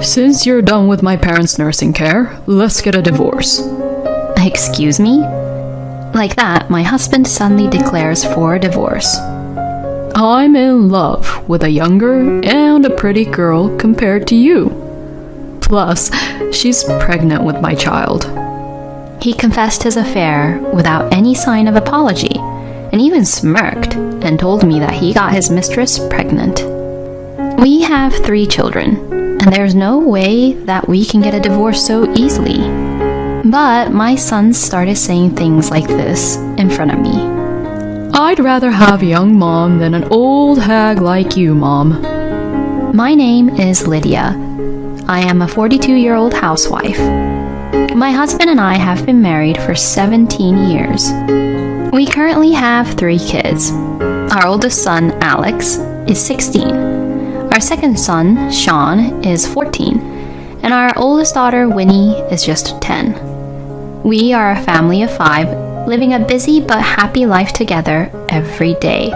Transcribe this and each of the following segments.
Since you're done with my parents' nursing care, let's get a divorce. Excuse me? Like that, my husband suddenly declares for a divorce. I'm in love with a younger and a pretty girl compared to you. Plus, she's pregnant with my child. He confessed his affair without any sign of apology, and even smirked and told me that he got his mistress pregnant. We have 3 children, and there's no way that we can get a divorce so easily. But my sons started saying things like this in front of me. I'd rather have a young mom than an old hag like you, Mom. My name is Lydia. I am a 42-year-old housewife. My husband and I have been married for 17 years. We currently have 3 kids. Our oldest son, Alex, is 16. Our second son, Sean, is 14. And our oldest daughter, Winnie, is just 10. We are a family of 5, living a busy but happy life together every day.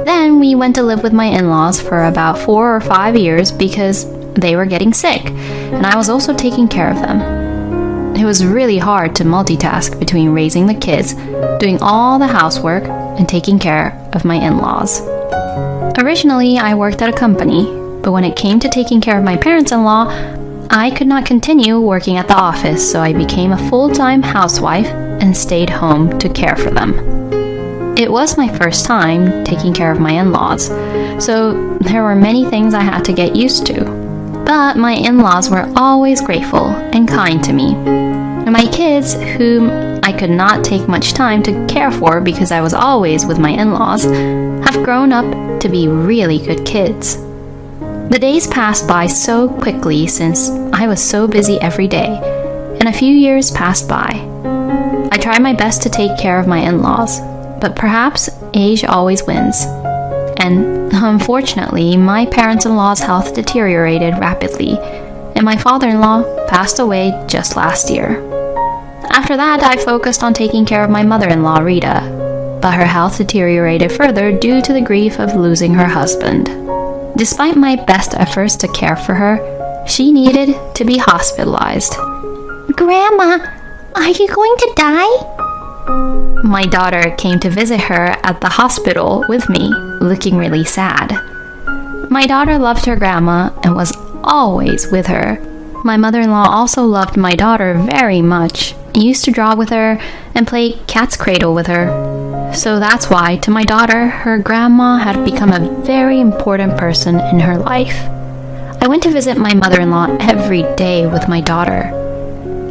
Then we went to live with my in-laws for about 4 or 5 years because they were getting sick, and I was also taking care of them. It was really hard to multitask between raising the kids, doing all the housework, and taking care of my in-laws. Originally, I worked at a company, but when it came to taking care of my parents-in-law, I could not continue working at the office, so I became a full-time housewife and stayed home to care for them. It was my first time taking care of my in-laws, so there were many things I had to get used to. But my in-laws were always grateful and kind to me. And my kids, whom I could not take much time to care for because I was always with my in-laws, have grown up to be really good kids. The days passed by so quickly since I was so busy every day, and a few years passed by. I tried my best to take care of my in-laws, but perhaps age always wins. And unfortunately, my parents-in-law's health deteriorated rapidly, and my father-in-law passed away just last year. After that, I focused on taking care of my mother-in-law, Rita, but her health deteriorated further due to the grief of losing her husband. Despite my best efforts to care for her, she needed to be hospitalized. Grandma, are you going to die? My daughter came to visit her at the hospital with me, looking really sad. My daughter loved her grandma and was always with her. My mother-in-law also loved my daughter very much and used to draw with her and play cat's cradle with her. So that's why, to my daughter, her grandma had become a very important person in her life. I went to visit my mother-in-law every day with my daughter.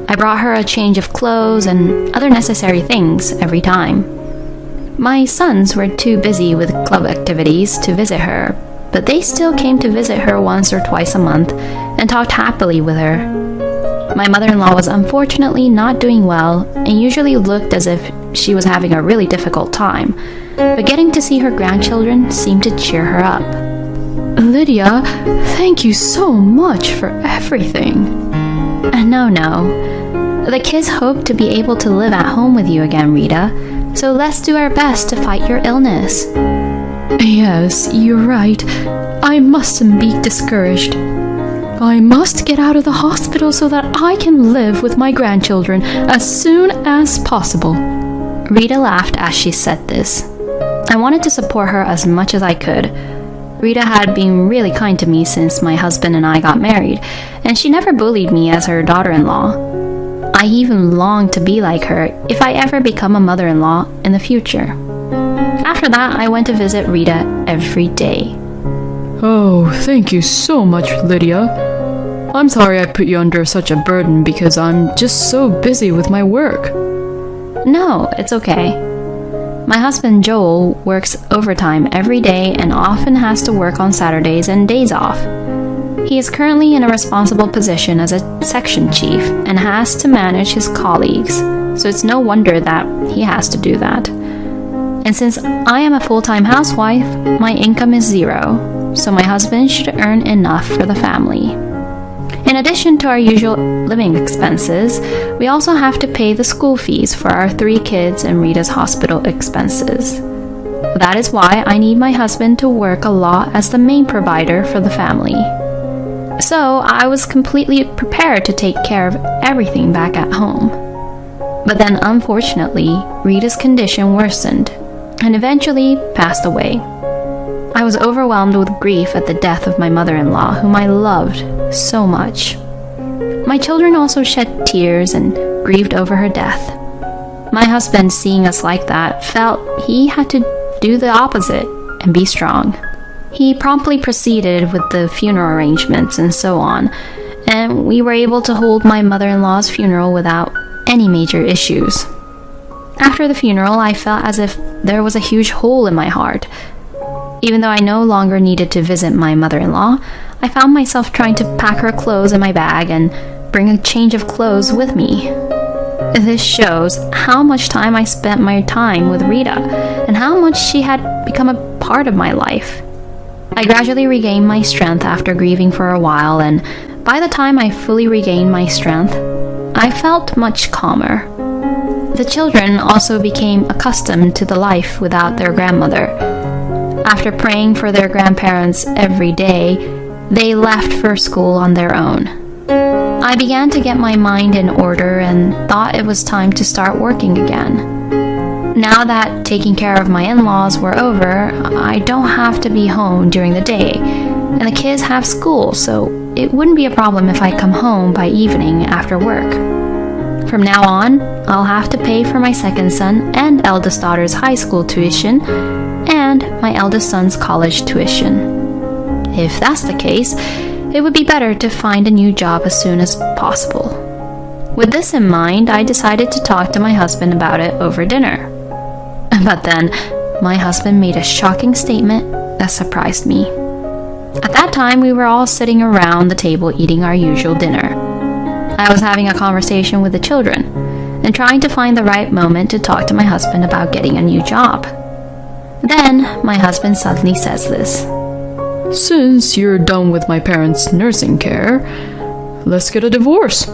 I brought her a change of clothes and other necessary things every time. My sons were too busy with club activities to visit her, but they still came to visit her once or twice a month and talked happily with her. My mother-in-law was unfortunately not doing well and usually looked as if she was having a really difficult time, but getting to see her grandchildren seemed to cheer her up. Lydia, thank you so much for everything. No. The kids hope to be able to live at home with you again, Rita, so let's do our best to fight your illness. Yes, you're right. I mustn't be discouraged. I must get out of the hospital so that I can live with my grandchildren as soon as possible. Rita laughed as she said this. I wanted to support her as much as I could. Rita had been really kind to me since my husband and I got married, and she never bullied me as her daughter-in-law. I even longed to be like her if I ever become a mother-in-law in the future. After that, I went to visit Rita every day. Oh, thank you so much, Lydia. I'm sorry I put you under such a burden because I'm just so busy with my work. No, it's okay. My husband Joel works overtime every day and often has to work on Saturdays and days off. He is currently in a responsible position as a section chief and has to manage his colleagues, so it's no wonder that he has to do that. And since I am a full-time housewife, my income is 0, so my husband should earn enough for the family. In addition to our usual living expenses, we also have to pay the school fees for our 3 kids and Rita's hospital expenses. That is why I need my husband to work a lot as the main provider for the family. So I was completely prepared to take care of everything back at home. But then, unfortunately, Rita's condition worsened and eventually passed away. I was overwhelmed with grief at the death of my mother-in-law, whom I loved so much. My children also shed tears and grieved over her death. My husband, seeing us like that, felt he had to do the opposite and be strong. He promptly proceeded with the funeral arrangements and so on, and we were able to hold my mother-in-law's funeral without any major issues. After the funeral, I felt as if there was a huge hole in my heart. Even though I no longer needed to visit my mother-in-law, I found myself trying to pack her clothes in my bag and bring a change of clothes with me. This shows how much time I spent my time with Rita and how much she had become a part of my life. I gradually regained my strength after grieving for a while, and by the time I fully regained my strength, I felt much calmer. The children also became accustomed to the life without their grandmother. After praying for their grandparents every day, they left for school on their own. I began to get my mind in order and thought it was time to start working again. Now that taking care of my in-laws were over, I don't have to be home during the day, and the kids have school, so it wouldn't be a problem if I come home by evening after work. From now on, I'll have to pay for my second son and eldest daughter's high school tuition and my eldest son's college tuition. If that's the case, it would be better to find a new job as soon as possible. With this in mind, I decided to talk to my husband about it over dinner. But then, my husband made a shocking statement that surprised me. At that time, we were all sitting around the table eating our usual dinner. I was having a conversation with the children and trying to find the right moment to talk to my husband about getting a new job. Then, my husband suddenly says this. Since you're done with my parents' nursing care, let's get a divorce.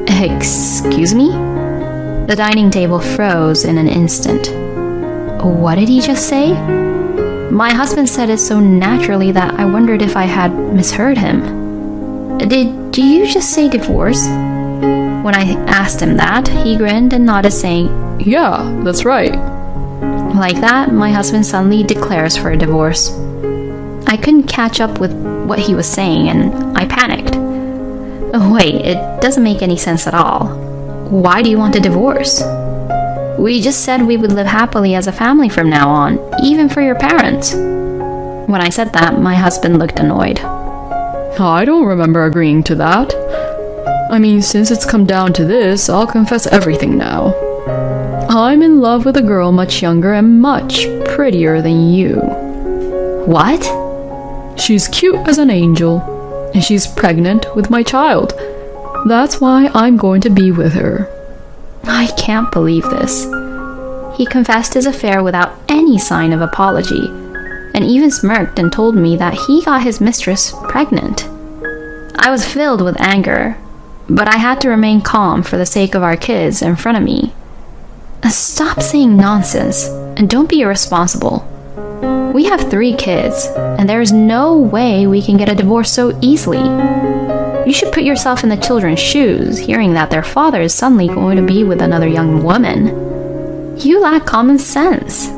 Excuse me? The dining table froze in an instant. What did he just say? My husband said it so naturally that I wondered if I had misheard him. Did you just say divorce? When I asked him that, he grinned and nodded, saying, Yeah, that's right. Like that, my husband suddenly declares for a divorce. I couldn't catch up with what he was saying, and I panicked. Wait, it doesn't make any sense at all. Why do you want a divorce? We just said we would live happily as a family from now on, even for your parents. When I said that, my husband looked annoyed. I don't remember agreeing to that. I mean, since it's come down to this, I'll confess everything now. I'm in love with a girl much younger and much prettier than you. What? She's cute as an angel, and she's pregnant with my child. That's why I'm going to be with her. I can't believe this. He confessed his affair without any sign of apology, and even smirked and told me that he got his mistress pregnant. I was filled with anger, but I had to remain calm for the sake of our kids in front of me. Stop saying nonsense, and don't be irresponsible. We have 3 kids, and there is no way we can get a divorce so easily. You should put yourself in the children's shoes, hearing that their father is suddenly going to be with another young woman. You lack common sense.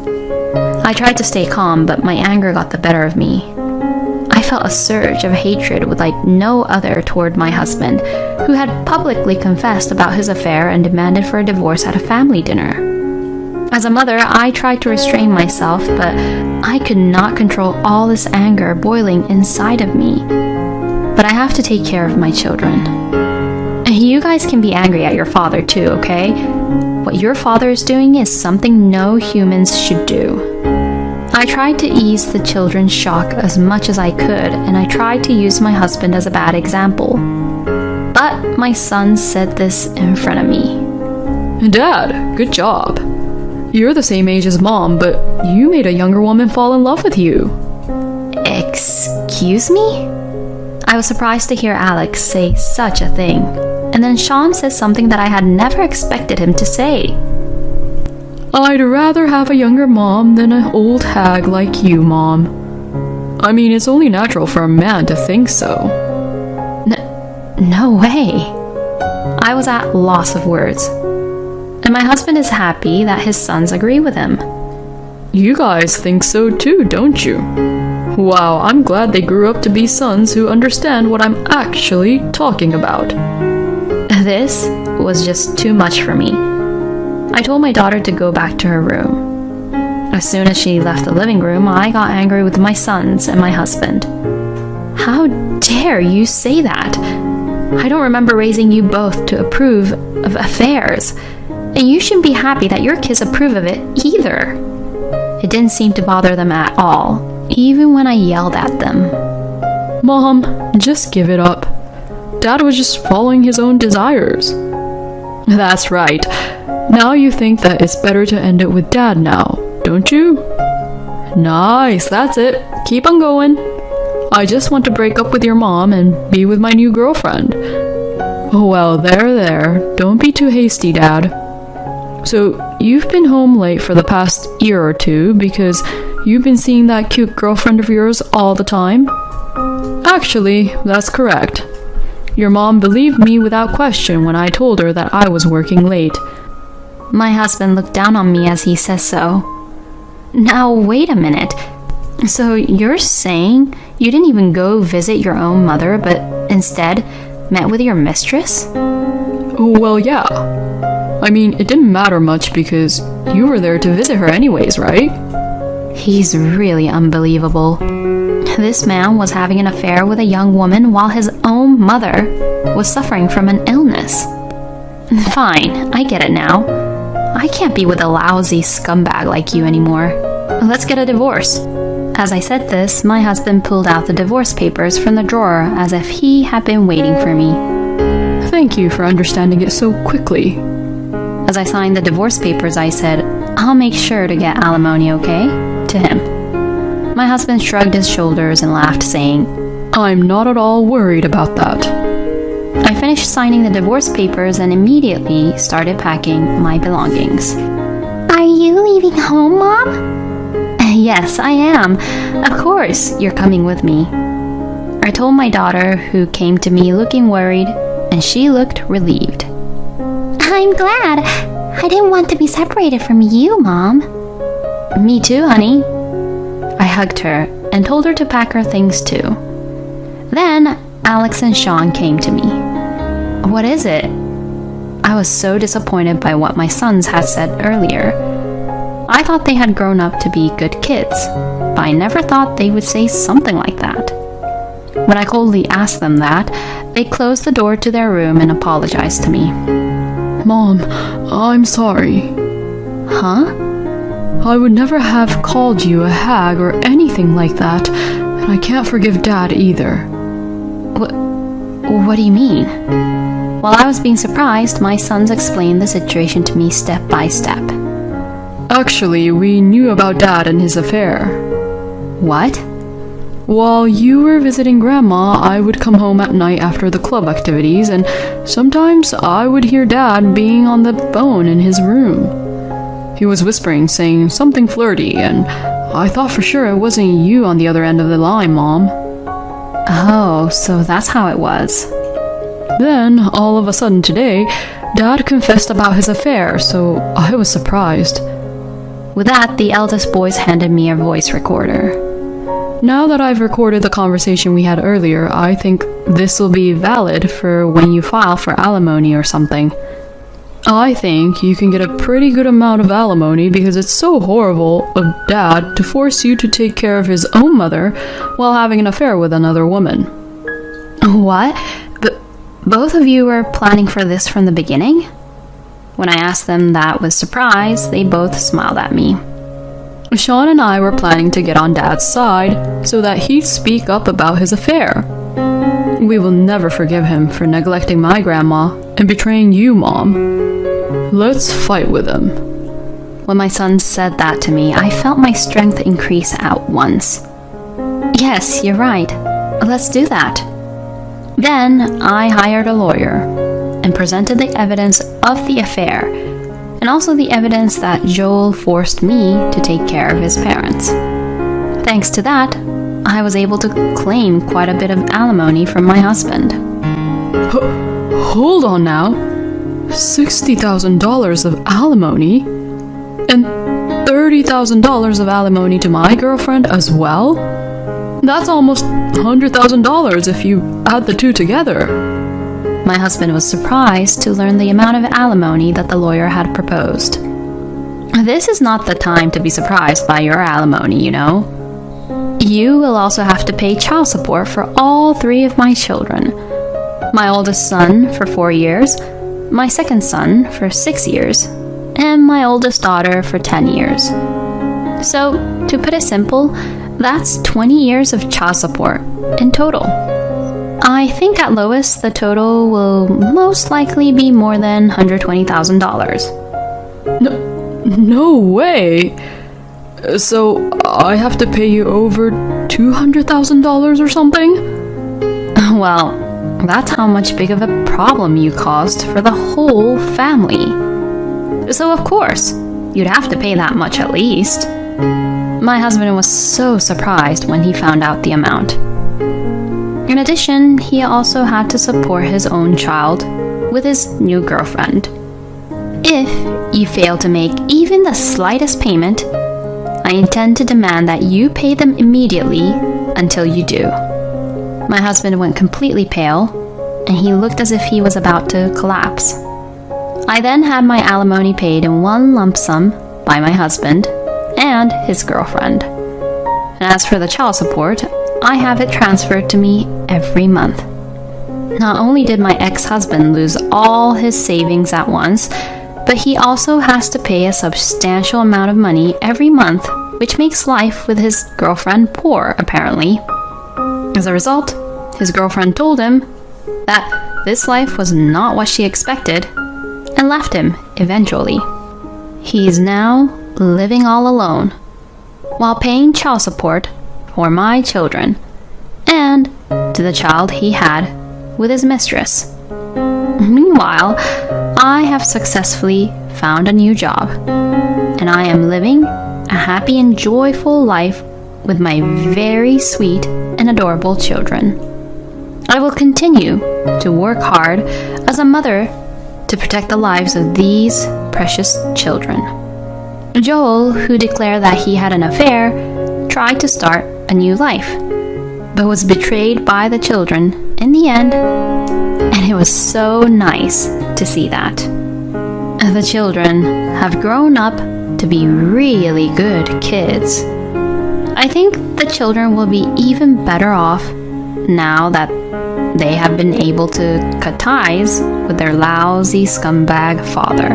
I tried to stay calm, but my anger got the better of me. I felt a surge of hatred with like no other toward my husband, who had publicly confessed about his affair and demanded for a divorce at a family dinner. As a mother, I tried to restrain myself, but I could not control all this anger boiling inside of me. But I have to take care of my children. You guys can be angry at your father too, okay? What your father is doing is something no humans should do. I tried to ease the children's shock as much as I could, and I tried to use my husband as a bad example. But my son said this in front of me. Dad, good job. You're the same age as Mom, but you made a younger woman fall in love with you. Excuse me? I was surprised to hear Alex say such a thing. And then Sean said something that I had never expected him to say. I'd rather have a younger mom than an old hag like you, Mom. I mean, it's only natural for a man to think so. No way. I was at loss of words. And my husband is happy that his sons agree with him. You guys think so too, don't you? Wow, I'm glad they grew up to be sons who understand what I'm actually talking about. This was just too much for me. I told my daughter to go back to her room. As soon as she left the living room, I got angry with my sons and my husband. How dare you say that? I don't remember raising you both to approve of affairs, and you shouldn't be happy that your kids approve of it either. It didn't seem to bother them at all, even when I yelled at them. Mom, just give it up. Dad was just following his own desires. That's right. Now you think that it's better to end it with Dad now, don't you? Nice, that's it. Keep on going. I just want to break up with your mom and be with my new girlfriend. Oh well, there. Don't be too hasty, Dad. So, you've been home late for the past year or two because you've been seeing that cute girlfriend of yours all the time? Actually, that's correct. Your mom believed me without question when I told her that I was working late. My husband looked down on me as he says so. Now, wait a minute. So you're saying you didn't even go visit your own mother, but instead met with your mistress? Well, yeah. I mean, it didn't matter much because you were there to visit her anyways, right? He's really unbelievable. This man was having an affair with a young woman while his own mother was suffering from an illness. Fine, I get it now. I can't be with a lousy scumbag like you anymore. Let's get a divorce. As I said this, my husband pulled out the divorce papers from the drawer as if he had been waiting for me. Thank you for understanding it so quickly. As I signed the divorce papers, I said, I'll make sure to get alimony, okay? To him. My husband shrugged his shoulders and laughed, saying, I'm not at all worried about that. I finished signing the divorce papers and immediately started packing my belongings. Are you leaving home, Mom? Yes, I am. Of course, you're coming with me. I told my daughter, who came to me looking worried, and she looked relieved. I'm glad. I didn't want to be separated from you, Mom. Me too, honey. I hugged her and told her to pack her things too. Then Alex and Sean came to me. What is it? I was so disappointed by what my sons had said earlier. I thought they had grown up to be good kids, but I never thought they would say something like that. When I coldly asked them that, they closed the door to their room and apologized to me. Mom, I'm sorry. Huh? I would never have called you a hag or anything like that, and I can't forgive Dad either. What do you mean? While I was being surprised, my sons explained the situation to me step by step. Actually, we knew about Dad and his affair. What? While you were visiting Grandma, I would come home at night after the club activities, and sometimes I would hear Dad being on the phone in his room. He was whispering, saying something flirty, and I thought for sure it wasn't you on the other end of the line, Mom. Oh, so that's how it was. Then, all of a sudden today, Dad confessed about his affair, so I was surprised. With that, the eldest boys handed me a voice recorder. Now that I've recorded the conversation we had earlier, I think this will be valid for when you file for alimony or something. I think you can get a pretty good amount of alimony because it's so horrible of Dad to force you to take care of his own mother while having an affair with another woman. What? Both of you were planning for this from the beginning? When I asked them that with surprise, they both smiled at me. Sean and I were planning to get on Dad's side so that he'd speak up about his affair. We will never forgive him for neglecting my grandma and betraying you, Mom. Let's fight with him. When my son said that to me, I felt my strength increase at once. Yes, you're right. Let's do that. Then I hired a lawyer and presented the evidence of the affair, and also the evidence that Joel forced me to take care of his parents. Thanks to that, I was able to claim quite a bit of alimony from my husband. Hold on now. $60,000 of alimony? And $30,000 of alimony to my girlfriend as well? That's almost $100,000 if you add the two together. My husband was surprised to learn the amount of alimony that the lawyer had proposed. This is not the time to be surprised by your alimony, you know. You will also have to pay child support for all 3 of my children. My oldest son for 4 years, my second son for 6 years, and my oldest daughter for 10 years. So, to put it simple, that's 20 years of child support in total. I think at lowest the total will most likely be more than $120,000. No way! So I have to pay you over $200,000 or something? Well, that's how much big of a problem you caused for the whole family. So of course, you'd have to pay that much at least. My husband was so surprised when he found out the amount. In addition, he also had to support his own child with his new girlfriend. If you fail to make even the slightest payment, I intend to demand that you pay them immediately until you do. My husband went completely pale, and he looked as if he was about to collapse. I then had my alimony paid in one lump sum by my husband and his girlfriend. And as for the child support, I have it transferred to me every month. Not only did my ex-husband lose all his savings at once, but he also has to pay a substantial amount of money every month, which makes life with his girlfriend poor, apparently. As a result, his girlfriend told him that this life was not what she expected and left him eventually. He is now living all alone while paying child support for my children and to the child he had with his mistress. Meanwhile, I have successfully found a new job, and I am living a happy and joyful life with my very sweet and adorable children. I will continue to work hard as a mother to protect the lives of these precious children. Joel, who declared that he had an affair, tried to start a new life, but was betrayed by the children in the end, and it was so nice to see that. The children have grown up to be really good kids. I think the children will be even better off now that they have been able to cut ties with their lousy scumbag father.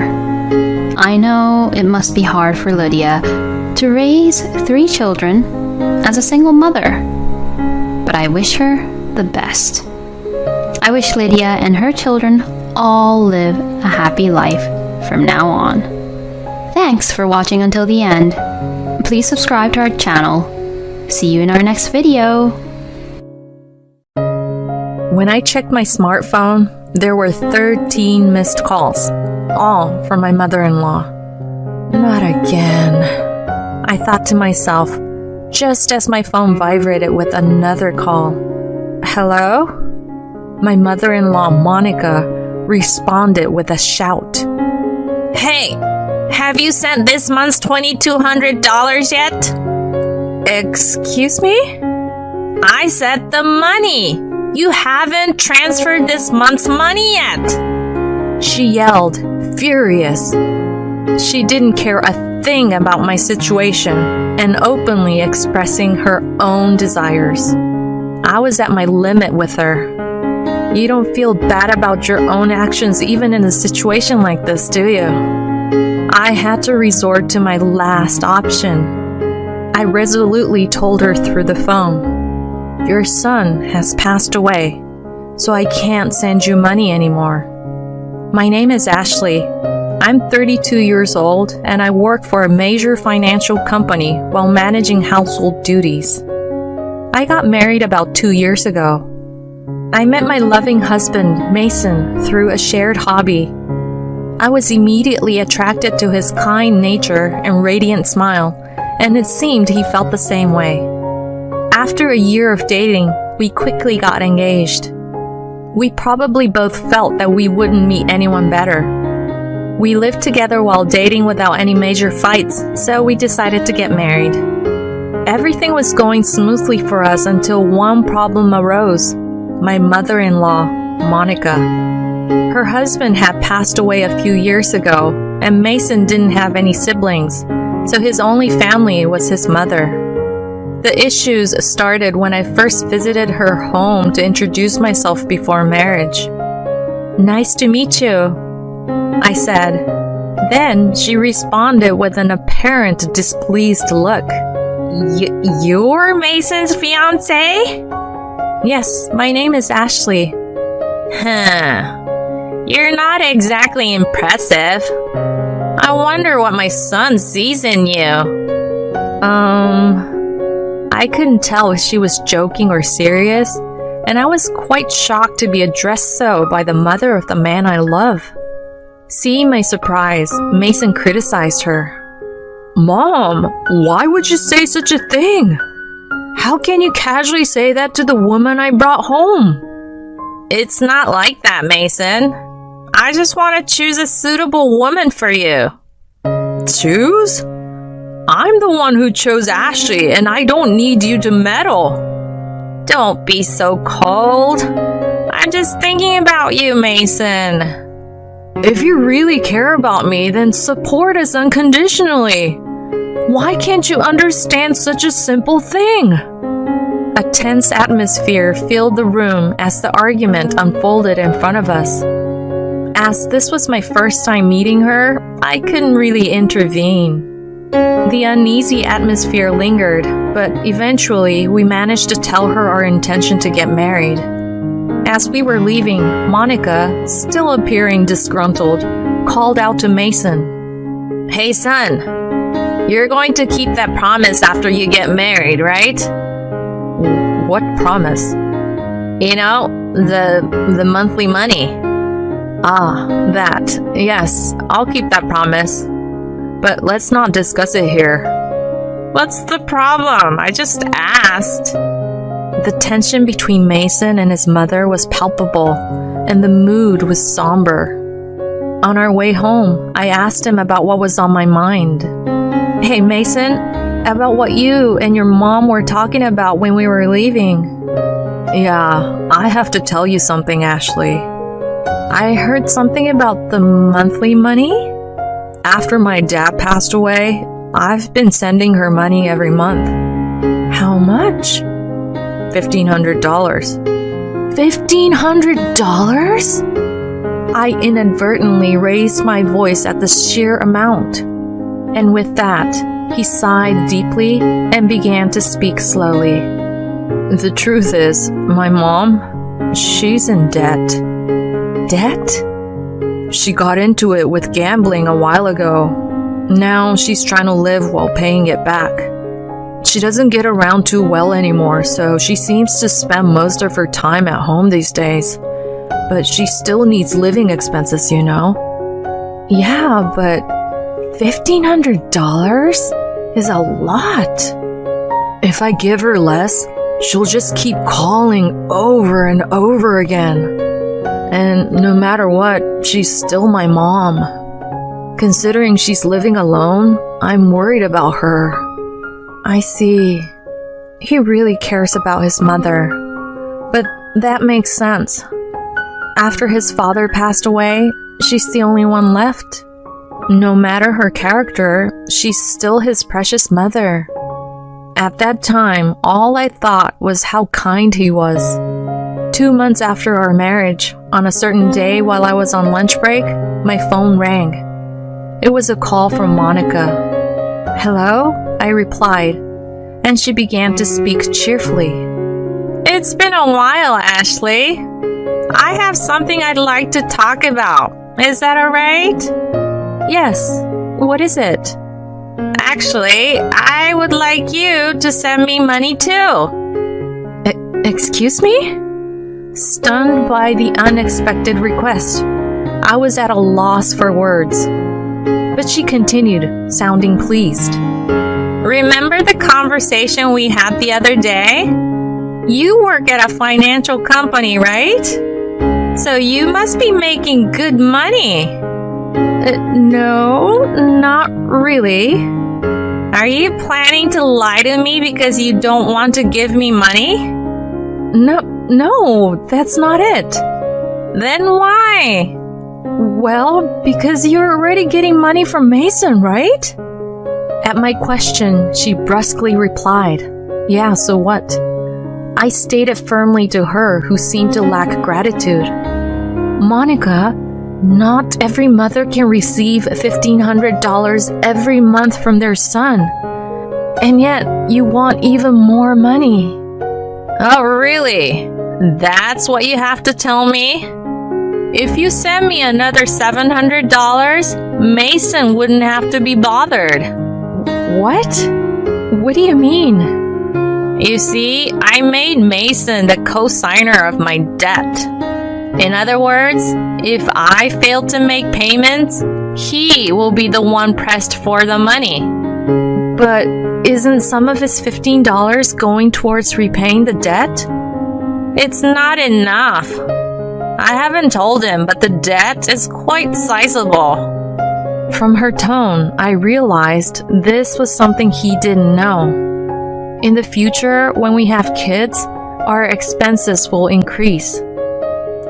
I know it must be hard for Lydia to raise 3 children as a single mother, but I wish her the best. I wish Lydia and her children all live a happy life from now on. Thanks for watching until the end. Please subscribe to our channel. See you in our next video. When I checked my smartphone, there were 13 missed calls, all from my mother-in-law. Not again, I thought to myself, just as my phone vibrated with another call. Hello? My mother-in-law, Monica, responded with a shout. Hey, have you sent this month's $2,200 yet? Excuse me? I said the money. You haven't transferred this month's money yet. She yelled, furious. She didn't care a thing about my situation and openly expressing her own desires. I was at my limit with her. You don't feel bad about your own actions even in a situation like this, do you? I had to resort to my last option. I resolutely told her through the phone, your son has passed away, so I can't send you money anymore. My name is Ashley. I'm 32 years old and I work for a major financial company while managing household duties. I got married about 2 years ago. I met my loving husband, Mason, through a shared hobby. I was immediately attracted to his kind nature and radiant smile, and it seemed he felt the same way. After a year of dating, we quickly got engaged. We probably both felt that we wouldn't meet anyone better. We lived together while dating without any major fights, so we decided to get married. Everything was going smoothly for us until one problem arose. My mother-in-law, Monica. Her husband had passed away a few years ago, and Mason didn't have any siblings, so his only family was his mother. The issues started when I first visited her home to introduce myself before marriage. "Nice to meet you," I said. Then she responded with an apparent displeased look. You're Mason's fiance? Yes, my name is Ashley. Huh. You're not exactly impressive. I wonder what my son sees in you. I couldn't tell if she was joking or serious, and I was quite shocked to be addressed so by the mother of the man I love. Seeing my surprise, Mason criticized her. Mom, why would you say such a thing? How can you casually say that to the woman I brought home? It's not like that, Mason. I just want to choose a suitable woman for you. Choose? I'm the one who chose Ashley, and I don't need you to meddle. Don't be so cold. I'm just thinking about you, Mason. If you really care about me, then support us unconditionally. Why can't you understand such a simple thing? A tense atmosphere filled the room as the argument unfolded in front of us. As this was my first time meeting her, I couldn't really intervene. The uneasy atmosphere lingered, but eventually we managed to tell her our intention to get married. As we were leaving, Monica, still appearing disgruntled, called out to Mason. Hey son, you're going to keep that promise after you get married, right? What promise? You know, the monthly money. Ah, that. Yes, I'll keep that promise. But let's not discuss it here. What's the problem? I just asked. The tension between Mason and his mother was palpable, and the mood was somber. On our way home, I asked him about what was on my mind. Hey Mason, about what you and your mom were talking about when we were leaving. Yeah, I have to tell you something, Ashley. I heard something about the monthly money. After my dad passed away, I've been sending her money every month. How much? $1,500. $1,500? I inadvertently raised my voice at the sheer amount. And with that, he sighed deeply and began to speak slowly. The truth is, my mom, she's in debt. Debt? She got into it with gambling a while ago. Now she's trying to live while paying it back. She doesn't get around too well anymore, so she seems to spend most of her time at home these days. But she still needs living expenses, you know? Yeah, but $1,500 is a lot. If I give her less, she'll just keep calling over and over again. And no matter what, she's still my mom. Considering she's living alone, I'm worried about her. I see. He really cares about his mother. But that makes sense. After his father passed away, she's the only one left. No matter her character, she's still his precious mother. At that time, all I thought was how kind he was. 2 months after our marriage, on a certain day while I was on lunch break, my phone rang. It was a call from Monica. Hello? I replied, and she began to speak cheerfully. It's been a while, Ashley. I have something I'd like to talk about. Is that alright? Yes. What is it? Actually, I would like you to send me money too. Excuse me? Stunned by the unexpected request, I was at a loss for words. But she continued, sounding pleased. Remember the conversation we had the other day? You work at a financial company, right? So you must be making good money. No, not really. Are you planning to lie to me because you don't want to give me money? No, that's not it. Then why? Well, because you're already getting money from Mason, right? At my question, she brusquely replied, "Yeah, so what?" I stated firmly to her, who seemed to lack gratitude. "Monica, not every mother can receive $1,500 every month from their son. And yet, you want even more money." Oh, really? That's what you have to tell me? If you send me another $700, Mason wouldn't have to be bothered. What? What do you mean? You see, I made Mason the co-signer of my debt. In other words, if I fail to make payments, he will be the one pressed for the money. But isn't some of his $15 going towards repaying the debt? It's not enough. I haven't told him, but the debt is quite sizable. From her tone, I realized this was something he didn't know. In the future, when we have kids, our expenses will increase.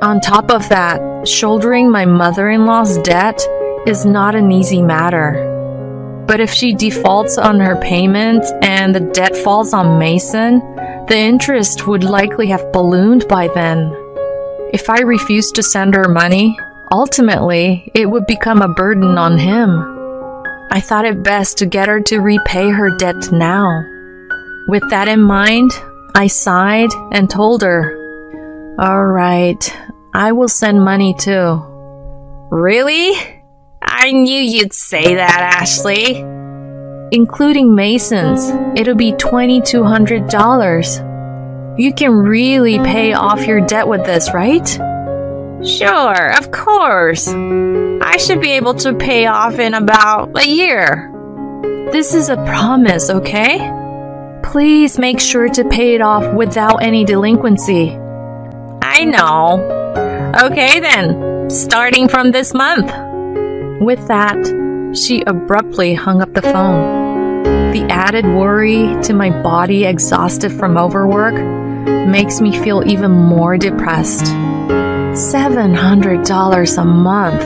On top of that, shouldering my mother-in-law's debt is not an easy matter. But if she defaults on her payments and the debt falls on Mason, the interest would likely have ballooned by then. If I refused to send her money, ultimately, it would become a burden on him. I thought it best to get her to repay her debt now. With that in mind, I sighed and told her, "All right, I will send money too." Really? I knew you'd say that, Ashley. Including Mason's, it'll be $2,200. You can really pay off your debt with this, right? Sure, of course. I should be able to pay off in about a year. This is a promise, okay? Please make sure to pay it off without any delinquency. I know. Okay then, starting from this month. With that, she abruptly hung up the phone. The added worry to my body exhausted from overwork makes me feel even more depressed. $700 a month.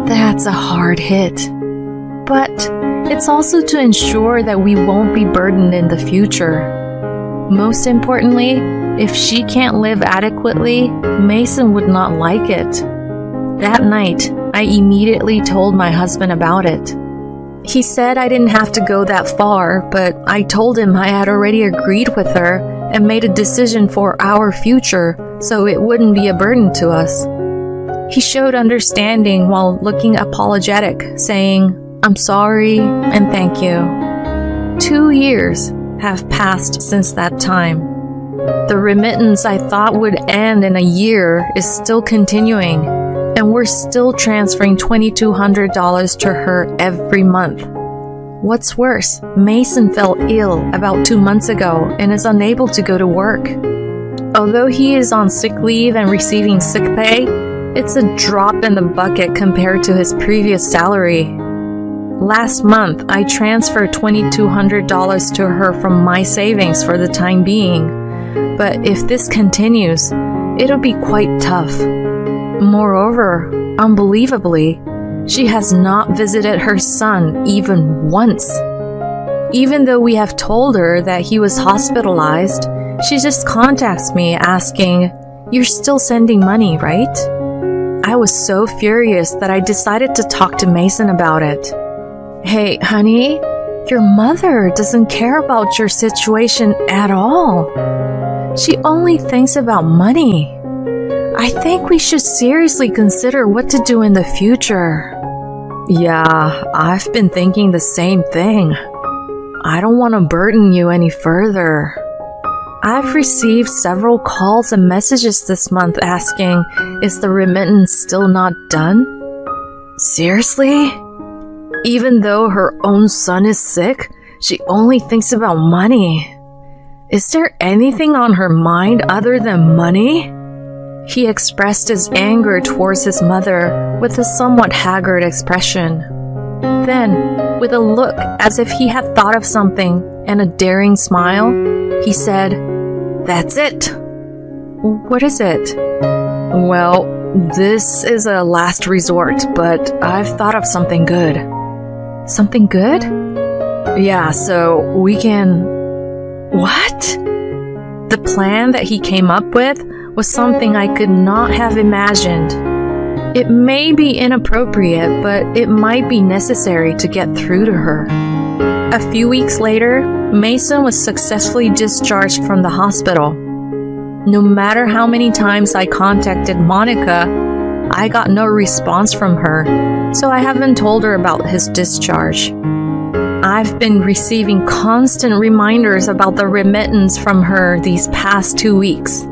That's a hard hit. But it's also to ensure that we won't be burdened in the future. Most importantly, if she can't live adequately, Mason would not like it. That night, I immediately told my husband about it. He said I didn't have to go that far, but I told him I had already agreed with her and made a decision for our future, so it wouldn't be a burden to us. He showed understanding while looking apologetic, saying, "I'm sorry and thank you." 2 years have passed since that time. The remittance I thought would end in a year is still continuing, and we're still transferring $2,200 to her every month. What's worse, Mason fell ill about 2 months ago and is unable to go to work. Although he is on sick leave and receiving sick pay, it's a drop in the bucket compared to his previous salary. Last month, I transferred $2,200 to her from my savings for the time being, but if this continues, it'll be quite tough. Moreover, unbelievably, she has not visited her son even once. Even though we have told her that he was hospitalized, she just contacts me asking, "You're still sending money, right?" I was so furious that I decided to talk to Mason about it. "Hey, honey, your mother doesn't care about your situation at all. She only thinks about money. I think we should seriously consider what to do in the future." "Yeah, I've been thinking the same thing. I don't want to burden you any further. I've received several calls and messages this month asking, is the remittance still not done?" Seriously? Even though her own son is sick, she only thinks about money. Is there anything on her mind other than money? He expressed his anger towards his mother with a somewhat haggard expression. Then, with a look as if he had thought of something and a daring smile, he said, "That's it." "What is it?" "Well, this is a last resort, but I've thought of something good." "Something good?" "Yeah, so we can..." "What?" The plan that he came up with was something I could not have imagined. It may be inappropriate, but it might be necessary to get through to her. A few weeks later, Mason was successfully discharged from the hospital. No matter how many times I contacted Monica, I got no response from her, so I haven't told her about his discharge. I've been receiving constant reminders about the remittance from her these past 2 weeks.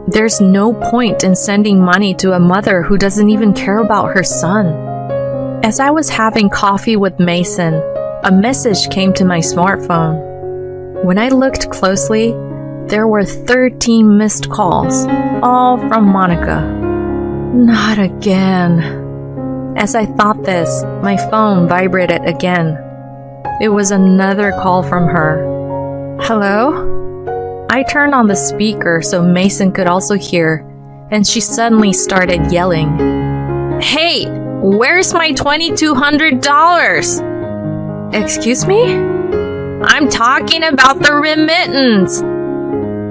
There's no point in sending money to a mother who doesn't even care about her son. As I was having coffee with Mason, a message came to my smartphone. When I looked closely, there were 13 missed calls, all from Monica. Not again. As I thought this, my phone vibrated again. It was another call from her. "Hello?" I turned on the speaker so Mason could also hear, and she suddenly started yelling, "Hey, where's my $2,200? "Excuse me?" "I'm talking about the remittance.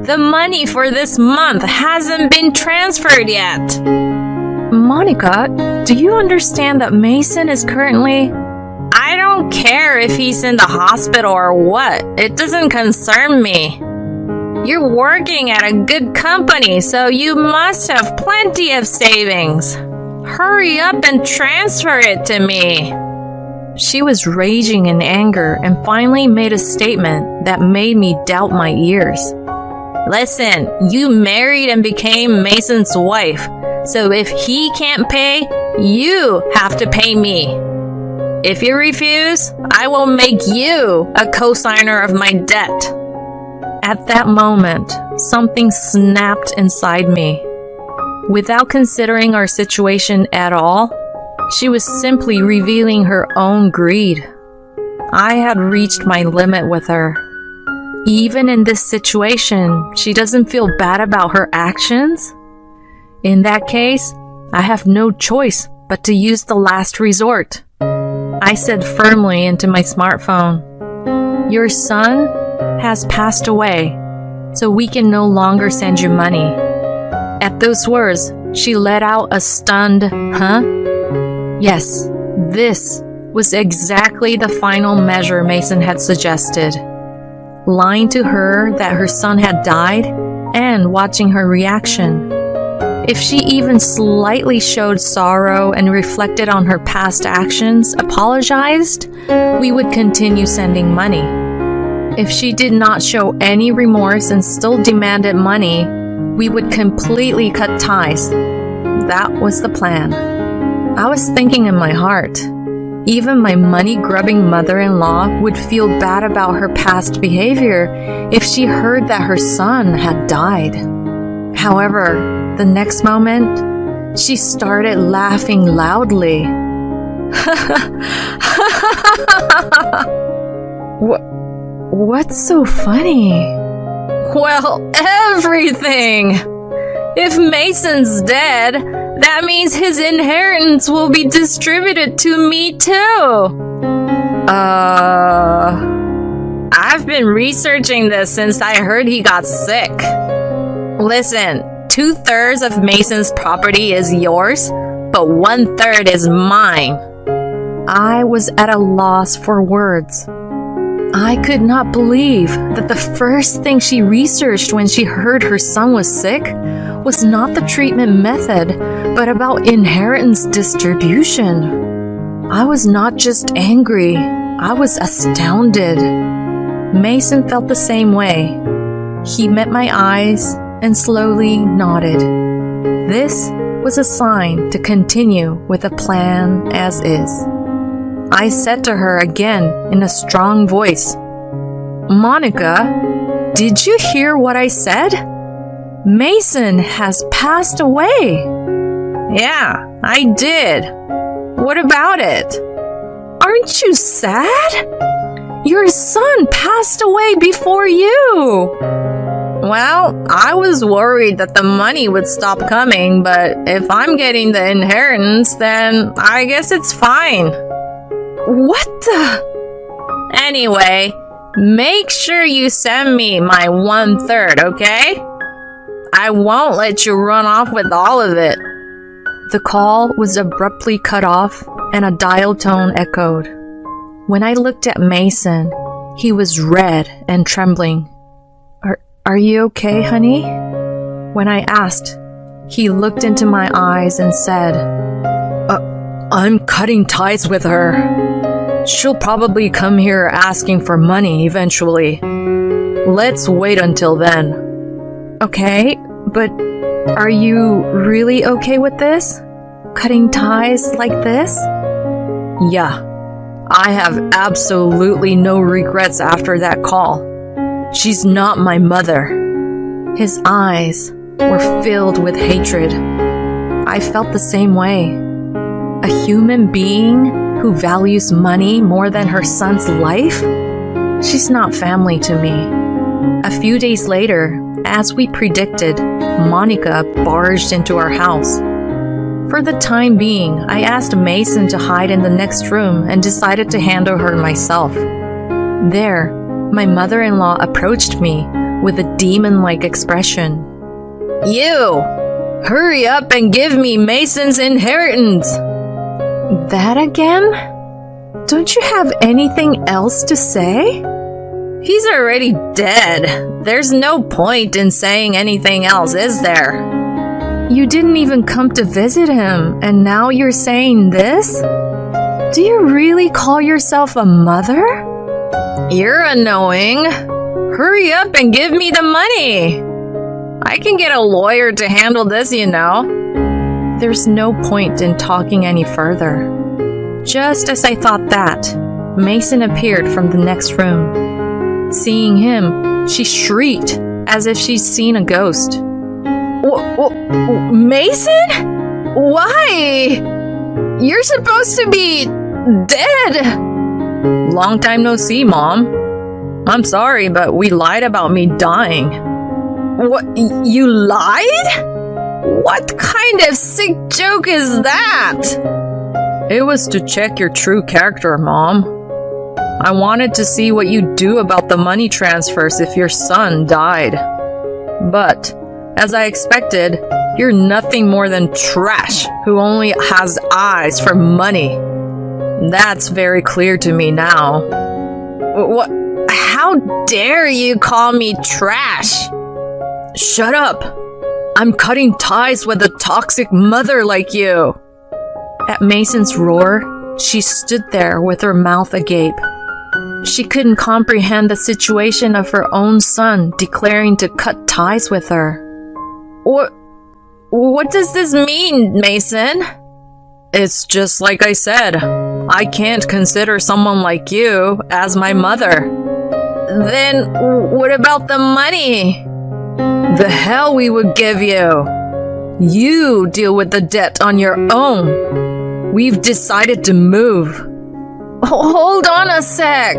The money for this month hasn't been transferred yet." "Monica, do you understand that Mason is currently..." "I don't care if he's in the hospital or what. It doesn't concern me. You're working at a good company, so you must have plenty of savings. Hurry up and transfer it to me." She was raging in anger and finally made a statement that made me doubt my ears. "Listen, you married and became Mason's wife, so if he can't pay, you have to pay me. If you refuse, I will make you a co-signer of my debt." At that moment, something snapped inside me. Without considering our situation at all, she was simply revealing her own greed. I had reached my limit with her. Even in this situation, she doesn't feel bad about her actions? In that case, I have no choice but to use the last resort. I said firmly into my smartphone, "Your son has passed away, so we can no longer send you money." At those words, she let out a stunned, "Huh?" Yes, this was exactly the final measure Mason had suggested. Lying to her that her son had died and watching her reaction. If she even slightly showed sorrow and reflected on her past actions, apologized, we would continue sending money. If she did not show any remorse and still demanded money, we would completely cut ties. That was the plan. I was thinking in my heart, even my money-grubbing mother-in-law would feel bad about her past behavior if she heard that her son had died. However, the next moment, she started laughing loudly. What's so funny? Well, everything! If Mason's dead, that means his inheritance will be distributed to me too. I've been researching this since I heard he got sick. Listen, 2/3 of Mason's property is yours, but 1/3 is mine. I was at a loss for words. I could not believe that the first thing she researched when she heard her son was sick was not the treatment method, but about inheritance distribution. I was not just angry, I was astounded. Mason felt the same way. He met my eyes and slowly nodded. This was a sign to continue with the plan as is. I said to her again in a strong voice, "Monica, did you hear what I said?" Mason has passed away. Yeah, I did. What about it? Aren't you sad? Your son passed away before you. Well, I was worried that the money would stop coming, but if I'm getting the inheritance, then I guess it's fine. What the? Anyway, make sure you send me my 1/3, okay? I won't let you run off with all of it. The call was abruptly cut off and a dial tone echoed. When I looked at Mason, he was red and trembling. Are you okay, honey? When I asked, he looked into my eyes and said, I'm cutting ties with her. She'll probably come here asking for money eventually. Let's wait until then. Okay, but are you really okay with this? Cutting ties like this? Yeah, I have absolutely no regrets after that call. She's not my mother. His eyes were filled with hatred. I felt the same way. A human being who values money more than her son's life? She's not family to me. A few days later, as we predicted, Monica barged into our house. For the time being, I asked Mason to hide in the next room and decided to handle her myself. There, my mother-in-law approached me with a demon-like expression. You! Hurry up and give me Mason's inheritance! That again? Don't you have anything else to say? He's already dead. There's no point in saying anything else, is there? You didn't even come to visit him, and now you're saying this? Do you really call yourself a mother? You're annoying. Hurry up and give me the money. I can get a lawyer to handle this, you know. There's no point in talking any further. Just as I thought that, Mason appeared from the next room. Seeing him, she shrieked as if she'd seen a ghost. Mason? Why? You're supposed to be dead. Long time no see, Mom. I'm sorry, but we lied about me dying. What? You lied? What kind of sick joke is that? It was to check your true character, Mom. I wanted to see what you'd do about the money transfers if your son died. But, as I expected, you're nothing more than trash who only has eyes for money. That's very clear to me now. What? How dare you call me trash? Shut up. I'm cutting ties with a toxic mother like you. At Mason's roar, she stood there with her mouth agape. She couldn't comprehend the situation of her own son declaring to cut ties with her. What does this mean, Mason? It's just like I said. I can't consider someone like you as my mother. Then what about the money? The hell we would give you. You deal with the debt on your own. We've decided to move. Hold on a sec.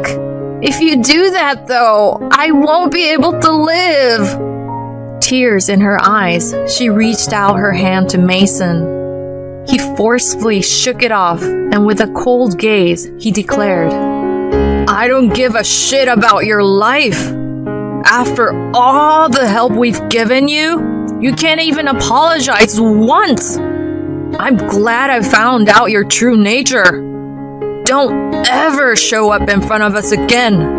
If you do that, though, I won't be able to live. Tears in her eyes, she reached out her hand to Mason. He forcefully shook it off, and with a cold gaze, he declared, I don't give a shit about your life. After all the help we've given you, you can't even apologize once. I'm glad I found out your true nature. Don't ever show up in front of us again.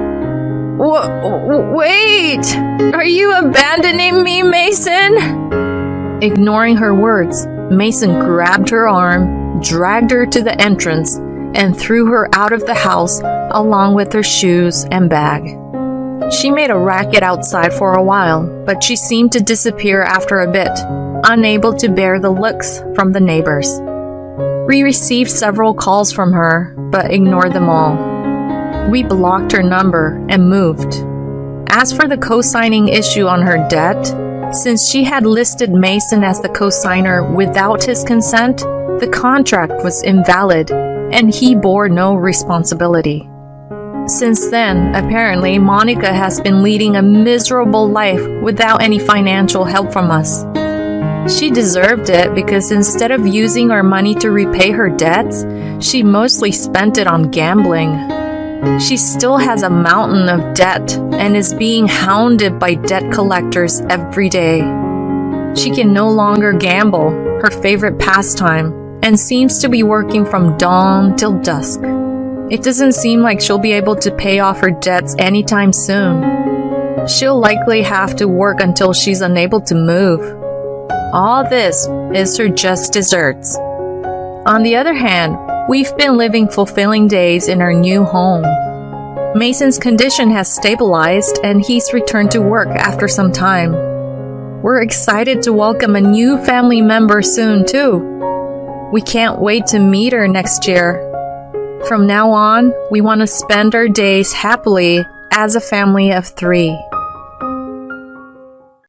Wait! Are you abandoning me, Mason? Ignoring her words, Mason grabbed her arm, dragged her to the entrance, and threw her out of the house along with her shoes and bag. She made a racket outside for a while, but she seemed to disappear after a bit, unable to bear the looks from the neighbors. We received several calls from her, but ignored them all. We blocked her number and moved. As for the co-signing issue on her debt, Since she had listed Mason as the co-signer without his consent, the contract was invalid, and he bore no responsibility. Since then, apparently, Monica has been leading a miserable life without any financial help from us. She deserved it because instead of using our money to repay her debts, she mostly spent it on gambling. She still has a mountain of debt and is being hounded by debt collectors every day. She can no longer gamble, her favorite pastime, and seems to be working from dawn till dusk. It doesn't seem like she'll be able to pay off her debts anytime soon. She'll likely have to work until she's unable to move. All this is her just desserts. On the other hand, we've been living fulfilling days in our new home. Mason's condition has stabilized and he's returned to work after some time. We're excited to welcome a new family member soon too. We can't wait to meet her next year. From now on, we want to spend our days happily as a family of 3.